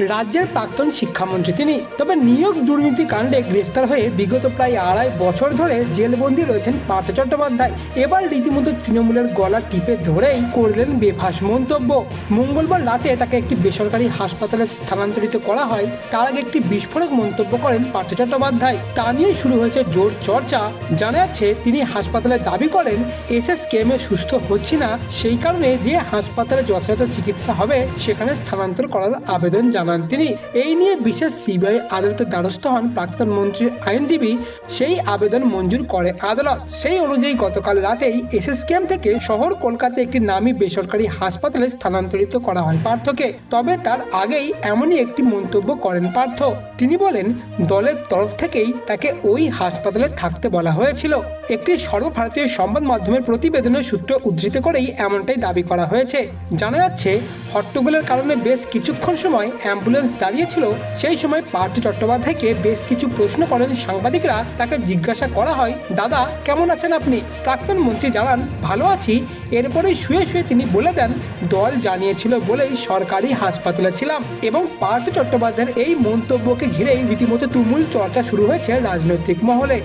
রাজ্যের প্রাক্তন শিক্ষামন্ত্রী তিনি। তবে নিয়োগ দুর্নীতি কাণ্ডে গ্রেফতার হয়ে বিগত প্রায় 2.5 বছর ধরে জেলবন্দি রয়েছেন পার্থ চট্টোপাধ্যায়। এবার রীতিমতো তৃণমূলের গলা টিপে ধরেই করলেন বেফাঁস মন্তব্য। মঙ্গলবার রাতে তাকে একটি বেসরকারি হাসপাতালে স্থানান্তরিত করা হয়। তার আগে একটি বিস্ফোরক মন্তব্য করেন পার্থ চট্টোপাধ্যায়। তা নিয়ে শুরু হয়েছে জোর চর্চা। জানা যাচ্ছে তিনি হাসপাতালে দাবি করেন SSKM সুস্থ হচ্ছি না, সেই কারণে যে হাসপাতালে যথাযথ চিকিৎসা হবে সেখানে স্থানান্তর করার আবেদন জানান তিনি। এই নিয়ে বিশেষ CBI আদালতের দ্বারস্থ হন প্রাক্তন মন্ত্রীর আইনজীবী। সেই আবেদন মঞ্জুর করে আদালত। সেই অনুযায়ী গতকাল রাতেই SSKM থেকে শহর কলকাতায় একটি নামী বেসরকারি হাসপাতালে স্থানান্তরিত করা হয় পার্থকে। তবে তার আগেই এমনই একটি মন্তব্য করেন পার্থ। তিনি বলেন, দলের তরফ থেকেই তাকে ওই হাসপাতালে থাকতে বলা হয়েছিল। একটি সর্বভারতীয় সংবাদ মাধ্যমের প্রতিবেদনের সূত্র উদ্ধৃত করেই এমনটাই দাবি করা হয়েছে। জানা যাচ্ছে, হট্টগোলের কারণে বেশ কিছুক্ষণ সময় অ্যাম্বুলেন্স দাঁড়িয়েছিল। সেই সময় পার্থ চট্টোপাধ্যায়কে বেশ কিছু প্রশ্ন করেন সাংবাদিকরা। তাকে জিজ্ঞাসা করা হয়, দাদা কেমন আছেন আপনি? প্রাক্তন মন্ত্রী জানান, ভালো আছি। এরপরেই শুয়ে শুয়ে তিনি বলে দেন, দল জানিয়েছিল বলেই সরকারি হাসপাতালে ছিলাম। এবং পার্থ চট্টোপাধ্যায়ের এই মন্তব্যকে ঘিরেই রীতিমতো তুমুল চর্চা শুরু হয়েছে রাজনৈতিক মহলে।